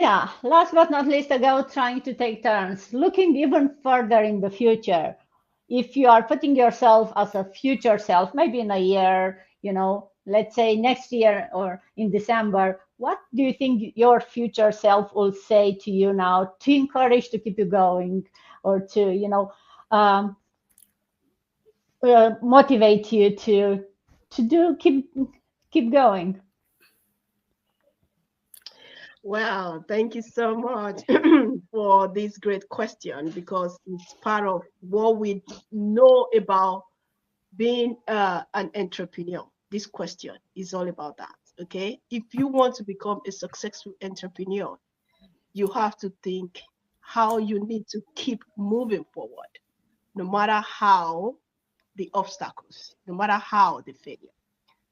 Yeah, last but not least, about trying to take turns, looking even further in the future. If you are putting yourself as a future self, maybe in a year, let's say next year or in December, what do you think your future self will say to you now to encourage to keep you going or to, motivate you to keep going? Well, thank you so much for this great question because it's part of what we know about being an entrepreneur. This question is all about that. Okay. If you want to become a successful entrepreneur, you have to think how you need to keep moving forward, no matter how the obstacles, no matter how the failure.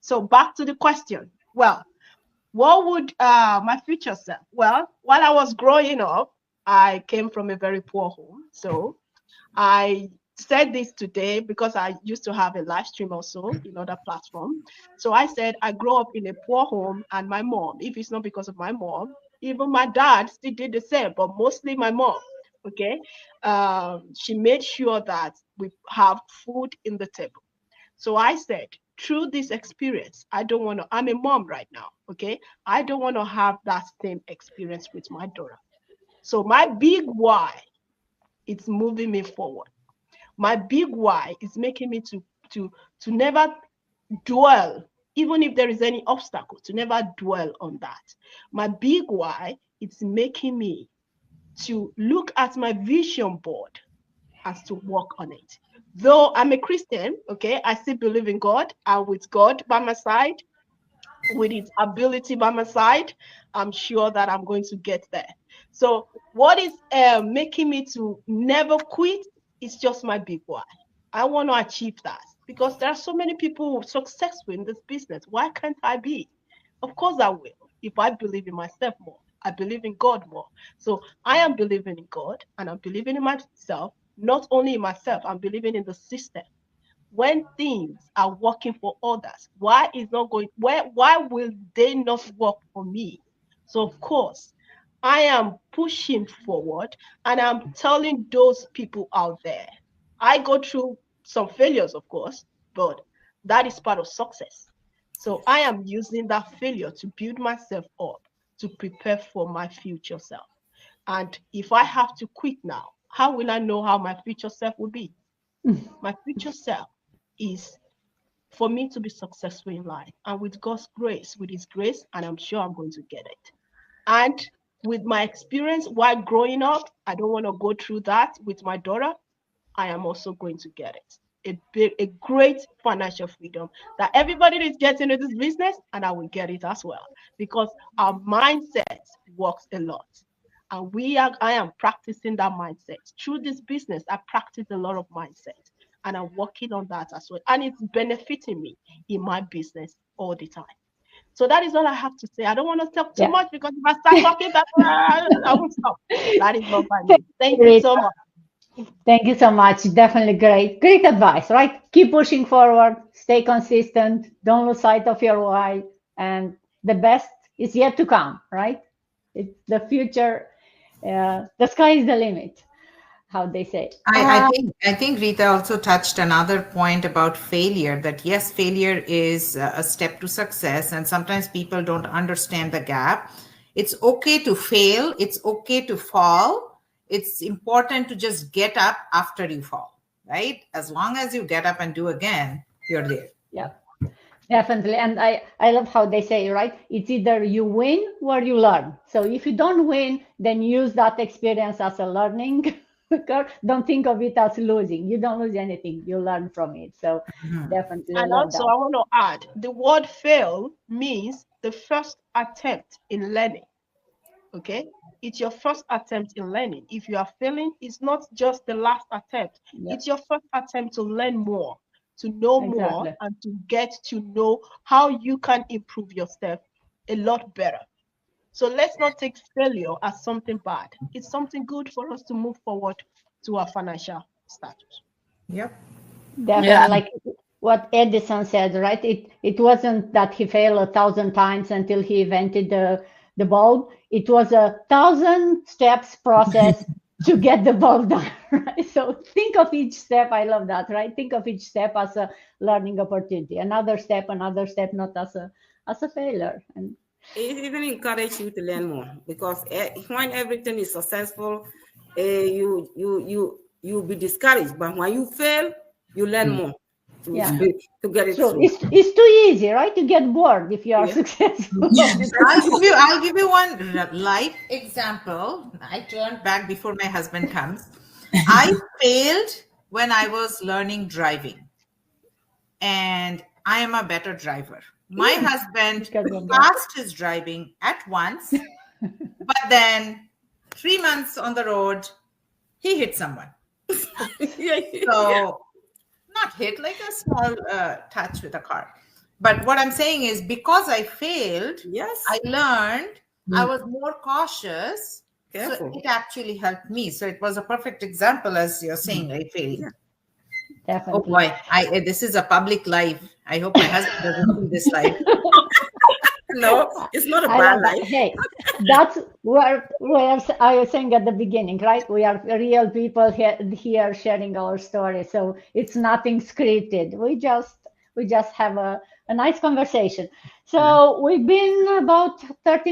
So back to the question. Well, what would my future self? Well, while I was growing up, I came from a very poor home. So I said this today because I used to have a live stream also in other platform. So I said I grew up in a poor home, and my mom, if it's not because of my mom, even my dad still did the same, but mostly my mom. Okay, she made sure that we have food in the table. So I said, through this experience, I don't want to, I'm a mom right now, okay? I don't want to have that same experience with my daughter. So my big why, it's moving me forward. My big why is making me to never dwell, even if there is any obstacle, to never dwell on that. My big why, it's making me to look at my vision board as to work on it. Though I'm a Christian, okay, I still believe in God, and with God by my side, with His ability by my side, I'm sure that I'm going to get there. So, what is making me to never quit is just my big why. I want to achieve that because there are so many people successful in this business. Why can't I be? Of course, I will if I believe in myself more. I believe in God more. So I am believing in God and I'm believing in myself, not only in myself, I'm believing in the system. When things are working for others, why will they not work for me? So of course, I am pushing forward and I'm telling those people out there. I go through some failures, of course, but that is part of success. So I am using that failure to build myself up to prepare for my future self. And if I have to quit now, how will I know how my future self will be? My future self is for me to be successful in life. And with God's grace, with His grace, and I'm sure I'm going to get it. And with my experience while growing up, I don't want to go through that with my daughter. I am also going to get it. A great financial freedom that everybody is getting in this business, and I will get it as well because our mindset works a lot. And I am practicing that mindset. Through this business, I practice a lot of mindset and I'm working on that as well. And it's benefiting me in my business all the time. So that is all I have to say. I don't want to talk too Yeah. much because if I start talking, I won't stop. That is not by me. Thank you so much. Thank you so much. Definitely great. Great advice, right? Keep pushing forward, stay consistent, don't lose sight of your why, and the best is yet to come, right? It's the future, the sky is the limit, how they say. I think Rita also touched another point about failure, that yes, failure is a step to success, and sometimes people don't understand the gap. It's okay to fail, it's okay to fall. It's important to just get up after you fall, right? As long as you get up and do again, you're there. Yeah, definitely. And I love how they say, right? It's either you win or you learn. So if you don't win, then use that experience as a learning. Don't think of it as losing. You don't lose anything. You learn from it. So definitely And love also, that. I want to add the word fail means the first attempt in learning. Okay. It's your first attempt in learning. If you are failing, it's not just the last attempt, Yeah, it's your first attempt to learn more, to know more, exactly. and to get to know how you can improve yourself a lot better. So let's not take failure as something bad. It's something good for us to move forward to our financial status. Yep. Definitely, Yeah. like what Edison said, right? It wasn't that he failed 1,000 times until he invented the bulb. It was a 1,000 steps process to get the bulb done. Right? So think of each step. I love that, right? Think of each step as a learning opportunity. Another step, not as a failure. And it even encourage you to learn more, because when everything is successful, you be discouraged. But when you fail, you learn more to, Yeah. to get it so through. it's too easy, right, to get bored if you are successful. I'll give you one life example. I turned back before my husband comes. I failed when I was learning driving, and I am a better driver. My husband passed his driving at once, but then 3 months on the road, he hit someone. So not hit, like a small touch with a car. But what I'm saying is, because I failed, Yes, I learned, I was more cautious. careful. So it actually helped me. So it was a perfect example, as you're saying, right, failing. Definitely. Oh boy, this is a public live. I hope my husband doesn't see this live. No, it's not a bad life. Hey, that's where I was saying at the beginning, right? We are real people here sharing our story, so it's nothing scripted. We just have a nice conversation. So we've been about 30